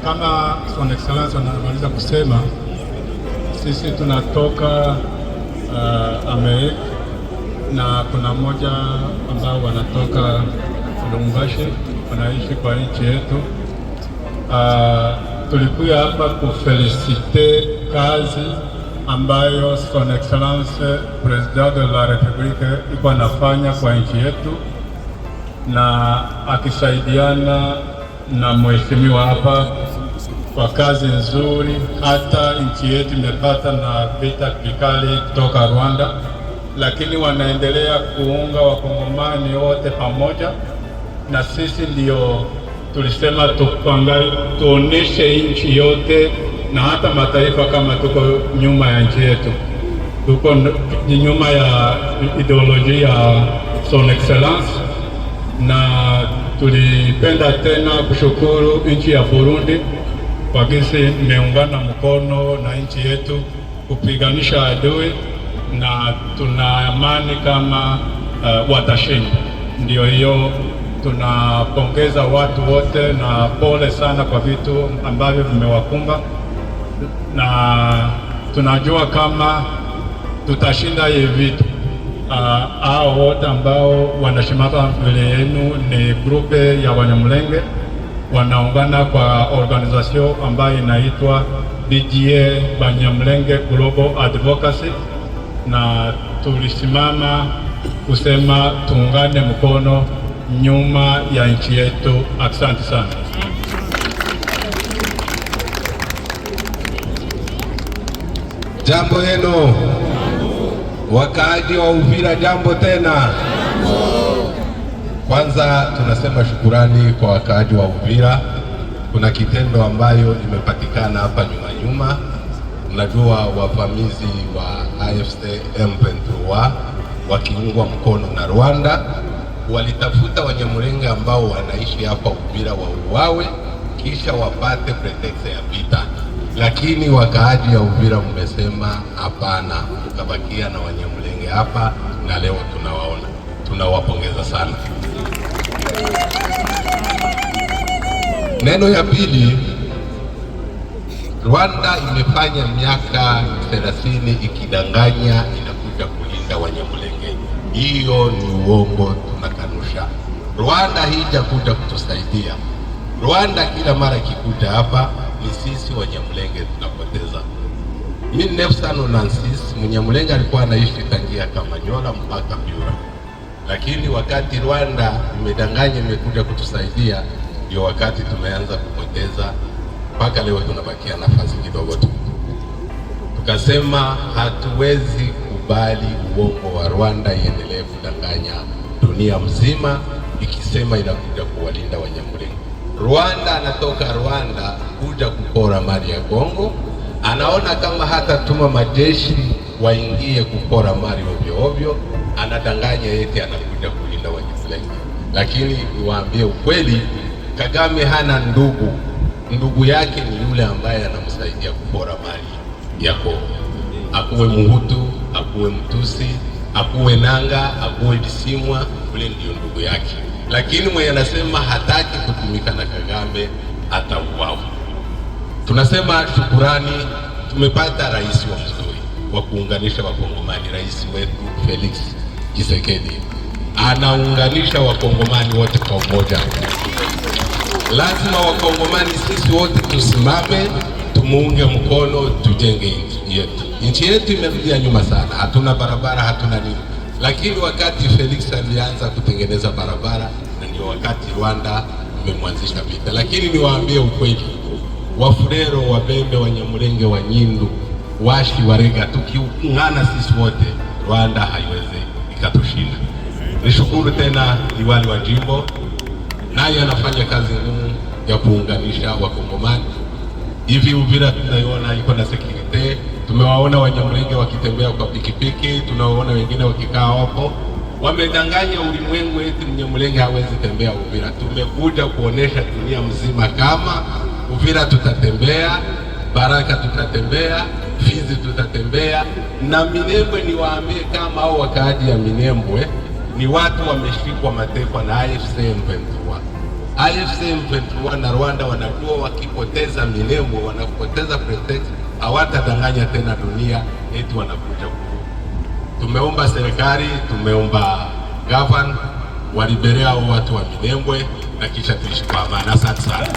Kama Son Excellence anamaliza kusema, sisi tunatoka Amerika na kuna mmoja ambao wanatoka Lubumbashi wanaishi kwa nchi yetu. Tulikuja hapa kufelicite kazi ambayo Son Excellence President de la Republique iko anafanya kwa nchi yetu, na akisaidiana na mheshimiwa hapa kwa kazi nzuri. Hata nchi yetu imepata na vita vikali kutoka Rwanda, lakini wanaendelea kuunga wakongomani wote pamoja, na sisi ndio tulisema tuoneshe nchi yote na hata mataifa kama tuko nyuma ya nchi yetu, tuko nyuma ya ideolojia ya Son Excellence. Na tulipenda tena kushukuru nchi ya Burundi kwa jinsi imeungana mkono na nchi yetu kupiganisha adui, na tuna amani kama watashinda. Ndio hiyo, tunapongeza watu wote na pole sana kwa vitu ambavyo vimewakumba, na tunajua kama tutashinda hivi vitu. Hao wote ambao wanashimama mbele yenu ni grupe ya Wanyamulenge, wanaungana kwa organization ambayo inaitwa BGA Banyamulenge Global Advocacy, na tulisimama kusema tuungane mkono nyuma ya nchi yetu. Asante sana. Jambo yenu wakaaji wa Uvira, jambo tena. Kwanza tunasema shukurani kwa wakaaji wa Uvira. Kuna kitendo ambayo imepatikana hapa nyuma. Unajua wavamizi wa AFC M23 wakiungwa mkono na Rwanda walitafuta Wanyamulenge ambao wanaishi hapa Uvira wauawe kisha wapate pretext ya vita, lakini wakaaji ya Uvira mmesema hapana, tukabakia na Wanyamulenge hapa, na leo tunawaona. Tunawapongeza sana. Neno ya pili, Rwanda imefanya miaka 30 ikidanganya inakuja kulinda Wanyamulenge. Hiyo ni uongo, tunakanusha. Rwanda haijakuja kutusaidia. Rwanda kila mara ikikuja hapa ni sisi Wanyamulenge tunapoteza. 1996 Mnyamulenge alikuwa anaishi tangia Kamanyola mpaka Byura, lakini wakati Rwanda imedanganya imekuja kutusaidia, ndio wakati tumeanza kupoteza. Mpaka leo tunabakia nafasi kidogo tu. Tukasema hatuwezi kubali uongo wa Rwanda iendelee kudanganya dunia mzima ikisema inakuja kuwalinda Wanyamulenge. Rwanda anatoka Rwanda kuja kupora mali ya Kongo, anaona kama hata tuma majeshi waingie kupora mali ovyo ovyo, anadanganya eti anakuja kulinda Wanyamulenge. Lakini niwaambie ukweli, Kagame hana ndugu. Ndugu yake ni yule ambaye anamsaidia kupora mali ya Kongo. Akuwe Muhutu, akuwe Mtusi, akuwe Nanga, akuwe Bisimwa, ule ndio ndugu yake. Lakini mwenye anasema hataki kutumika na Kagame atauawa. Tunasema shukurani, tumepata rais wa mzuri wa kuunganisha Wakongomani. Rais wetu Felix Tshisekedi anaunganisha Wakongomani wote kwa umoja. Lazima Wakongomani sisi wote tusimame, tumuunge mkono, tujenge nchi yetu. Nchi yetu imerudia nyuma sana, hatuna barabara, hatuna nini. Lakini wakati Felix alianza kutengeneza barabara, na ndio wakati Rwanda imemwanzisha vita. Lakini niwaambie ukweli, Wafulero, Wabembe, Wanyamulenge, Wanyindu, Washi, Warega, tukiungana sisi wote, Rwanda haiwezi ikatushinda. Nishukuru tena liwali wa jimbo, naye anafanya kazi ngumu ya kuunganisha Wakongomani. Hivi Uvira tunaiona iko na security. Tumewaona Wanyamulenge wakitembea kwa pikipiki, tunawaona wengine wakikaa hapo. Wamedanganya ulimwengu eti Mnyamulenge hawezi tembea Uvira. Tumekuja kuonesha dunia mzima kama Uvira tutatembea, Baraka tutatembea, Fizi tutatembea, na Minembwe. Niwaambie kama hao wakaaji ya Minembwe ni watu wameshikwa mateka na AFC M23. AFC M23 na Rwanda wanajua wakipoteza Minembwe, wanapoteza pretext, hawatadanganya tena dunia eti wanakuja huko. Tumeomba serikali, tumeomba governor waliberea watu wa Minembwe na kisha tuishi kwa amani. Asante sana.